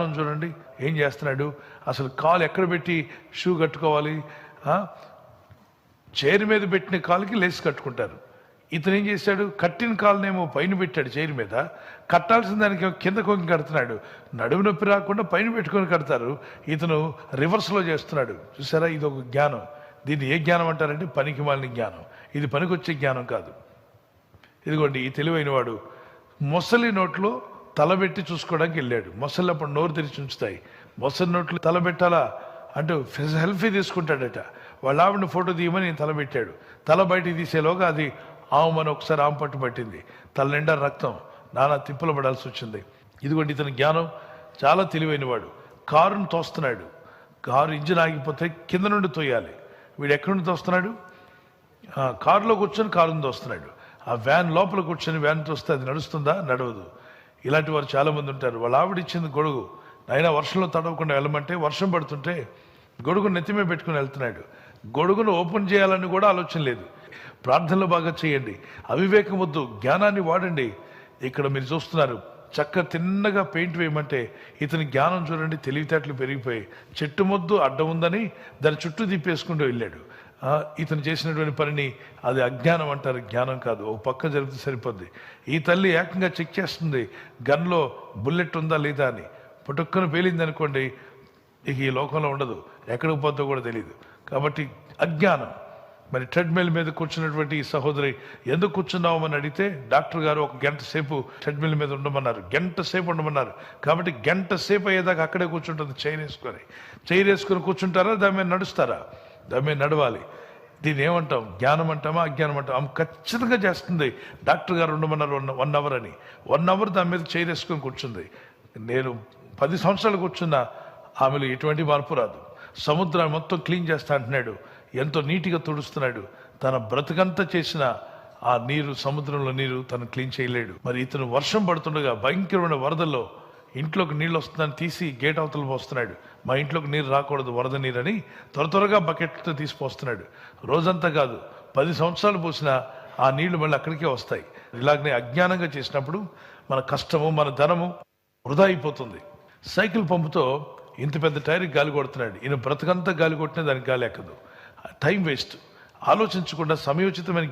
మనం చూడండి ఏం చేస్తున్నాడు, అసలు కాలు ఎక్కడ పెట్టి షూ కట్టుకోవాలి, చైర్ మీద పెట్టిన కాలుకి లేసి కట్టుకుంటారు. ఇతను ఏం చేశాడు, కట్టిన కాలునేమో పైన పెట్టాడు చైర్ మీద, కట్టాల్సిన దానికి కింద కొంగి కడుతున్నాడు. నడుము నొప్పి రాకుండా పైన పెట్టుకొని కడతారు, ఇతను రివర్స్లో చేస్తున్నాడు. చూసారా, ఇది ఒక జ్ఞానం. దీన్ని ఏ జ్ఞానం అంటారంటే పనికి మాలిన జ్ఞానం. ఇది పనికొచ్చే జ్ఞానం కాదు. ఇదిగోండి, ఈ తెలివైన వాడు మొసలి నోట్లో తలబెట్టి చూసుకోవడానికి వెళ్ళాడు. మొసళ్ళు అప్పుడు నోరు తెరిచి ఉంచుతాయి. మొసలి నోట్లో తలబెట్టాలా అంటూ సెల్ఫీ తీసుకుంటాడట. వాళ్ళ ఆవిడని ఫోటో తీయమని తలబెట్టాడు. తల బయటికి తీసేలోగా అది ఆమెను ఒకసారి ఆమె పట్టు పట్టింది. తల నిండా రక్తం, నానా తిప్పలు పడాల్సి వచ్చింది. ఇదిగోండి, ఇతని జ్ఞానం. చాలా తెలివైన వాడు. కారును తోస్తున్నాడు. కారు ఇంజిన్ ఆగిపోతే కింద నుండి తోయాలి. వీడు ఎక్కడి నుండి తోస్తున్నాడు, కారులో కూర్చొని కారుని తోస్తున్నాడు. ఆ వ్యాన్ లోపల కూర్చొని వ్యాన్ తోస్తే అది నడుస్తుందా? నడవదు. ఇలాంటి వారు చాలామంది ఉంటారు. వాళ్ళ ఆవిడ ఇచ్చింది గొడుగు, అయినా వర్షంలో తడవకుండా వెళ్ళమంటే వర్షం పడుతుంటే గొడుగు నెత్తిమే పెట్టుకుని వెళ్తున్నాడు. గొడుగును ఓపెన్ చేయాలని కూడా ఆలోచన లేదు. ప్రార్థనలు బాగా చేయండి, అవివేకం వద్దు, జ్ఞానాన్ని వాడండి. ఇక్కడ మీరు చూస్తున్నారు, తిన్నగా పెయింట్ వేయమంటే ఇతని జ్ఞానం చూడండి, తెలివితేటలు పెరిగిపోయి చెట్టు మొద్దు అడ్డం ఉందని దాని చుట్టూ తిప్పేసుకుంటూ వెళ్ళాడు. ఇతను చేసినటువంటి పనిని అది అజ్ఞానం అంటారు, జ్ఞానం కాదు. ఒక పక్క జరిగితే సరిపోద్ది. ఈ తల్లి ఏకంగా చెక్ చేస్తుంది గన్లో బుల్లెట్ ఉందా లేదా అని. పుట్టుక్కను పేలింది అనుకోండి, ఇక ఈ లోకంలో ఉండదు, ఎక్కడికి పోద్దో కూడా తెలియదు. కాబట్టి అజ్ఞానం. మరి ట్రెడ్మిల్ మీద కూర్చున్నటువంటి ఈ సహోదరి ఎందుకు కూర్చున్నామని అడిగితే డాక్టర్ గారు ఒక గంట సేపు ట్రెడ్మిల్ మీద ఉండమన్నారు. గంట సేపు ఉండమన్నారు. కాబట్టి గంట సేపు అయ్యేదాకా అక్కడే కూర్చుంటుంది. చైర్ వేసుకొని కూర్చుంటారా, దాని మీద నడుస్తారా? దాని మీద నడవాలి. దీన్ని ఏమంటాం, జ్ఞానం అంటామా అజ్ఞానం అంటాం? ఆమె ఖచ్చితంగా చేస్తుంది. డాక్టర్ గారు ఉండమన్నారు 1 అవర్ అని. 1 అవర్ దాని మీద చైర్ వేసుకొని కూర్చుంది. నేను 10 సంవత్సరాలు కూర్చున్నా ఆమెలో ఎటువంటి మార్పు రాదు. సముద్రాన్ని మొత్తం క్లీన్ చేస్తా అంటున్నాడు. ఎంతో నీట్గా తుడుస్తున్నాడు. తన బ్రతుకంతా చేసిన ఆ నీరు, సముద్రంలో నీరు తను క్లీన్ చేయలేడు. మరి ఇతను వర్షం పడుతుండగా భయంకరమైన వరదల్లో ఇంట్లోకి నీళ్ళు వస్తుందని తీసి గేట్ అవతల పోస్తున్నాడు. మా ఇంట్లోకి నీరు రాకూడదు, వరద నీరని త్వరగా బకెట్తో తీసిపోస్తున్నాడు. రోజంతా కాదు, 10 సంవత్సరాలు పోసినా ఆ నీళ్లు మళ్ళీ అక్కడికే వస్తాయి. ఇలాగనే అజ్ఞానంగా చేసినప్పుడు మన కష్టము, మన ధనము వృధా అయిపోతుంది. సైకిల్ పంపుతో ఇంత పెద్ద టైర్కి గాలి కొడుతున్నాడు. ఈయన బ్రతకంతా గాలి కొట్టినా దానికి గాలి ఎక్కదు. Time waste. ఆలోచించకుండా సమయోచితమైన